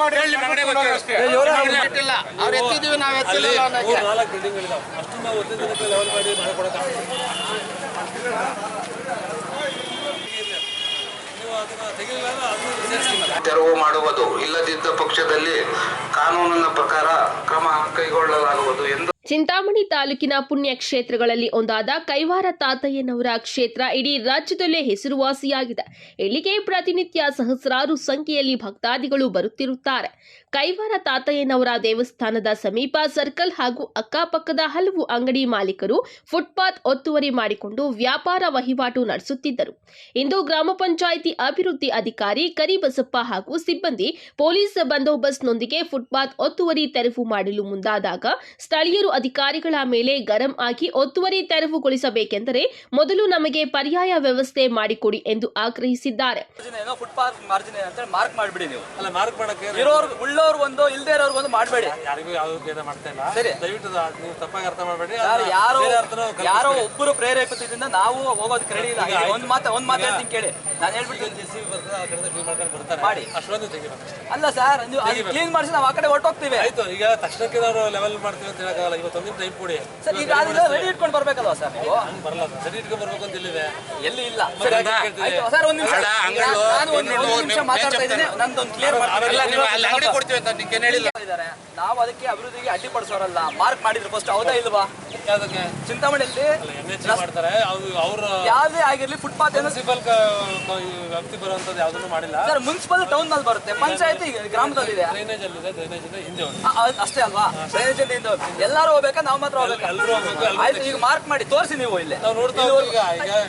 ಅವ್ರು ಎತ್ತಿದೀವಿ ನಾವು ಎತ್ತಿಲ್ಲ ಅಷ್ಟು ನಾವು ಒಂದೇ ದಿನಕ್ಕೆ ಲೆವೆಲ್ ಮಾಡಿ ಮಾಡಿಕೊಡೋಕ್ಕಾಗಲ್ಲ. ತೆರವು ಮಾಡುವುದು ಇಲ್ಲದಿದ್ದ ಪಕ್ಷದಲ್ಲಿ ಕಾನೂನಿನ ಪ್ರಕಾರ ಕ್ರಮ ಕೈಗೊಳ್ಳಲಾಗುವುದು ಎಂದು ಚಿಂತಾಮಣಿ ತಾಲೂಕಿನ ಪುಣ್ಯ ಕ್ಷೇತ್ರಗಳಲ್ಲಿ ಒಂದಾದ ಕೈವಾರ ತಾತಯ್ಯನವರ ಕ್ಷೇತ್ರ ಇಡೀ ರಾಜ್ಯದಲ್ಲೇ ಹೆಸರುವಾಸಿಯಾಗಿದೆ. ಇಲ್ಲಿಗೆ ಪ್ರತಿನಿತ್ಯ ಸಹಸ್ರಾರು ಸಂಖ್ಯೆಯಲ್ಲಿ ಭಕ್ತಾದಿಗಳು ಬರುತ್ತಿರುತ್ತಾರೆ. ಕೈವಾರ ತಾತಯ್ಯನವರ ದೇವಸ್ಥಾನದ ಸಮೀಪ ಸರ್ಕಲ್ ಹಾಗೂ ಅಕ್ಕಪಕ್ಕದ ಹಲವು ಅಂಗಡಿ ಮಾಲೀಕರು ಫುಟ್ಪಾತ್ ಒತ್ತುವರಿ ಮಾಡಿಕೊಂಡು ವ್ಯಾಪಾರ ವಹಿವಾಟು ನಡೆಸುತ್ತಿದ್ದರು. ಇಂದು ಗ್ರಾಮ ಪಂಚಾಯಿತಿ ಅಭಿವೃದ್ಧಿ ಅಧಿಕಾರಿ ಕರಿಬಸಪ್ಪ ಹಾಗೂ ಸಿಬ್ಬಂದಿ ಪೊಲೀಸ್ ಬಂದೋಬಸ್ತ್ನೊಂದಿಗೆ ಫುಟ್ಪಾತ್ ಒತ್ತುವರಿ ತೆರವು ಮಾಡಲು ಮುಂದಾದಾಗ ಸ್ಥಳೀಯರು ಅಧಿಕಾರಿಗಳ ಮೇಲೆ ಗರಂ ಆಗಿ ಒತ್ತುವರಿ ತೆರವುಗೊಳಿಸಬೇಕೆಂದರೆ ಮೊದಲು ನಮಗೆ ಪರ್ಯಾಯ ವ್ಯವಸ್ಥೆ ಮಾಡಿಕೊಡಿ ಎಂದು ಆಗ್ರಹಿಸಿದ್ದಾರೆ. ಯಾರೋ ಒಬ್ಬರು ಪ್ರೇರೇಪಿತದಿಂದ ನಾವು ಹೋಗೋದು ರೆಡಿ ಇಲ್ಲ. ಒಂದ್ ಮಾತು ಹೇಳ್ತೀನಿ ಕೇಳಿ, ನಾನು ಹೇಳ್ಬಿಡ್ತೀನಿ ಮಾಡಿ. ಅಲ್ಲ ಸರ್, ಕ್ಲೀನ್ ಮಾಡಿಸಿ ನಾವು ಆ ಕಡೆ ಹೊರಟೋಗ್ತೀವಿ. ಆಯ್ತು, ಈಗ ತಕ್ಷಣಕ್ಕೆ ನಾವು ಲೆವೆಲ್ ಮಾಡ್ತೀವಿ ಅಂತ ಹೇಳಕ್ಕಾಗಲ್ಲ. ಇವತ್ತೊಂದಿನ ಟೈಮ್ ಕೊಡಿ ಸರ್. ಈಗ ರೆಡಿ ಇಟ್ಕೊಂಡು ಬರ್ಬೇಕಲ್ವಾ ಸರ್? ನೀವು ಬರಲ್ಲ, ರೆಡಿ ಇಟ್ಕೊಂಡು ಬರ್ಬೇಕು ಅಂತ ಇಲ್ಲಿದೆ, ಎಲ್ಲಿ ಇಲ್ಲ ಸರ್. ಒಂದ್ ನಿಮಿಷ, ನಾನು ಒಂದು ನಿಮಿಷ ಮಾತಾಡ್ತಾ ಇದ್ದೀನಿ. ನಂದೊಂದು ಕ್ಲಿಯರ್ ಮಾಡಿದ್ದಾರೆ. ನಾವು ಅದಕ್ಕೆ ಅಭಿವೃದ್ಧಿಗೆ ಅಡ್ಡಿಪಡಿಸೋರಲ್ಲ. ಮಾರ್ಕ್ ಮಾಡಿದ್ರು ಫಸ್ಟ್, ಹೌದಾ ಇಲ್ವಾ? ಯಾವುದಕ್ಕೆ? ಚಿಂತಾಮಣಿಯಲ್ಲಿ ಮಾಡ್ತಾರೆ ಅವರು. ಯಾವುದೇ ಆಗಿರ್ಲಿ ಫುಟ್ಪಾತ್ ಮುನ್ಸಿಪಲ್ ವ್ಯಾಪ್ತಿ ಬರುವಂತದ್ದು ಯಾವುದನ್ನು ಮಾಡಿಲ್ಲ ಸರ್. ಮುನ್ಸಿಪಲ್ ಟೌನ್ ನಲ್ಲಿ ಬರುತ್ತೆ, ಪಂಚಾಯತಿ ಗ್ರಾಮದಲ್ಲಿ ಇದೆ. ಡ್ರೈನೇಜ್ ಅಲ್ಲಿದೆ, ಡ್ರೈನೇಜ್ ಇಂದ ಹಿಂದೆ ಅಷ್ಟೇ ಅಲ್ವಾ? ಡ್ರೈನೇಜ್ ಇಂದ ಹಿಂದೆ ಎಲ್ಲರೂ ಹೋಗ್ಬೇಕಾ, ನಾವು ಮಾತ್ರ ಹೋಗ್ಬೇಕಾ? ಆಯ್ತು, ಈಗ ಮಾರ್ಕ್ ಮಾಡಿ ತೋರಿಸಿ ನೀವು ಇಲ್ಲಿ.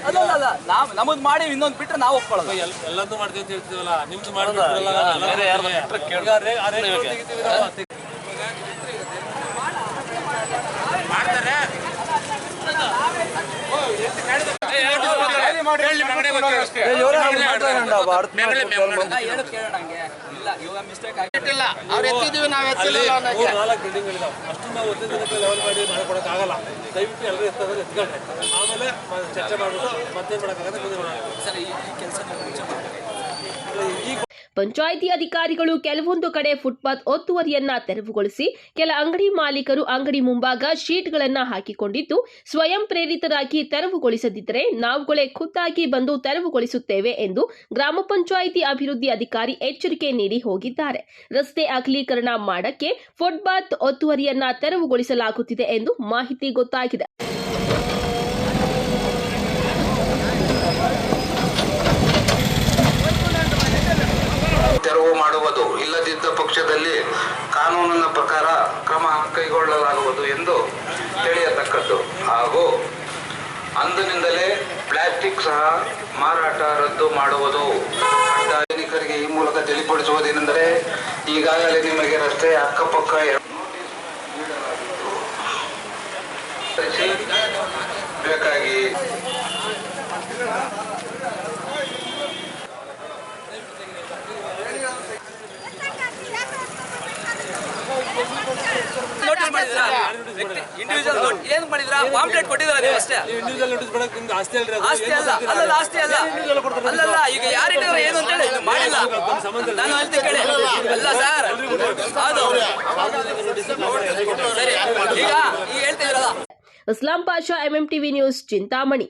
ಅಲ್ಲ, ನಾವು ನಮಗ್ ಮಾಡಿ ಇನ್ನೊಂದು ಬಿಟ್ರೆ ನಾವು ಒಪ್ಕೊಳ್ಳೋದು. ಎಲ್ಲದೂ ಮಾಡ್ತೀವಿ ಅಂತ ಹೇಳ್ತೀವಲ್ಲ, ನಿಮ್ದು ಮಾಡಿ ಅವ್ರು ಎತ್ತಿದೀವಿ, ನಾವು ಎತ್ತಿಲ್ಲ. 4 ಬಿಲ್ಡಿಂಗ್ಗಳಿದಾವೆ, ಅಷ್ಟು ನಾವು ಒಂದೇ ದಿನಕ್ಕೆ ಲೆವೆಲ್ ಮಾಡಿ ಮಾಡಿಕೊಡೋಕ್ಕಾಗಲ್ಲ. ದಯವಿಟ್ಟು ಎಲ್ಲರೂ ಎತ್ತಂದ್ರೆ ಎತ್ಕೊಂಡ್ರೆ ಆಮೇಲೆ ಚರ್ಚೆ ಮಾಡ್ಬಿಟ್ಟು ಮತ್ತೇನು ಮಾಡೋಕ್ಕಾಗತ್ತೆ ಮುಂದೆ ಮಾಡೋಣ ಸರ್. ಈ ಕೆಲಸ ಪಂಚಾಯಿತಿ ಅಧಿಕಾರಿಗಳು ಕೆಲವೊಂದು ಕಡೆ ಫುಟ್ಪಾತ್ ಒತ್ತುವರಿಯನ್ನ ತೆರವುಗೊಳಿಸಿ ಕೆಲ ಅಂಗಡಿ ಮಾಲೀಕರು ಅಂಗಡಿ ಮುಂಭಾಗ ಶೀಟ್ಗಳನ್ನ ಹಾಕಿಕೊಂಡಿದ್ದು ಸ್ವಯಂ ಪ್ರೇರಿತರಾಗಿ ತೆರವುಗೊಳಿಸದಿದ್ದರೆ ನಾವುಗಳೇ ಖುದ್ದಾಗಿ ಬಂದು ತೆರವುಗೊಳಿಸುತ್ತೇವೆ ಎಂದು ಗ್ರಾಮ ಪಂಚಾಯಿತಿ ಅಭಿವೃದ್ಧಿ ಅಧಿಕಾರಿ ಎಚ್ಚರಿಕೆ ನೀಡಿ ಹೋಗಿದ್ದಾರೆ. ರಸ್ತೆ ಅಗಲೀಕರಣ ಮಾಡಕ್ಕೆ ಫುಟ್ಪಾತ್ ಒತ್ತುವರಿಯನ್ನ ತೆರವುಗೊಳಿಸಲಾಗುತ್ತಿದೆ ಎಂದು ಮಾಹಿತಿ ಗೊತ್ತಾಗಿದೆ. ತೆರವು ಮಾಡುವುದು ಇಲ್ಲದಿದ್ದ ಪಕ್ಷದಲ್ಲಿ ಕಾನೂನಿನ ಪ್ರಕಾರ ಕ್ರಮ ಕೈಗೊಳ್ಳಲಾಗುವುದು ಎಂದು ತಿಳಿಯತಕ್ಕದ್ದು. ಹಾಗೂ ಅಂದಿನಿಂದಲೇ ಪ್ಲಾಸ್ಟಿಕ್ ಸಹ ಮಾರಾಟ ರದ್ದು ಮಾಡುವುದು. ಸಾರ್ವಜನಿಕರಿಗೆ ಈ ಮೂಲಕ ತಿಳಿಪಡಿಸುವುದೇನೆಂದರೆ, ಈಗಾಗಲೇ ನಿಮಗೆ ರಸ್ತೆ ಅಕ್ಕಪಕ್ಕ ಬೇಕಾಗಿ ನೋಟಿಸ್ ಮಾಡಿದ್ರಾ? ಇಂಡಿವಿಜುವಲ್ ಏನು ಮಾಡಿದ್ರಾ? ಪಾಂಪ್ಲೆಟ್ ಕೊಟ್ಟಿದ್ದೀರಾ ನೀವು ಅಷ್ಟೇ. ಇಂಡಿವಿಜುವಲ್ ನೋಟಿಸ್ ಕೊಡಕ್ಕೆ ನಿಮ್ದು ಆಸ್ತಿ ಅಲ್ರಿ? ಆಸ್ತಿ ಅಲ್ಲ, ಅಲ್ಲ ಆಸ್ತಿ ಅಲ್ಲ. ಅಲ್ಲಲ್ಲ, ಈಗ ಯಾರಿಟ್ಟಿದ್ರೆ ಏನು ಅಂತ ಹೇಳಿ ಮಾಡಿಲ್ಲ. ನಾನು ಹೇಳ್ತೀನಿ ಕೇಳಿ. ಅಲ್ಲ ಸರ್, ಹೌದು ಸರಿ. ಈಗ ಹೇಳ್ತಿದ್ರಲ್ಲ. ಇಸ್ಲಾಂ ಪಾಷಾ, MMTV ನ್ಯೂಸ್, ಚಿಂತಾಮಣಿ.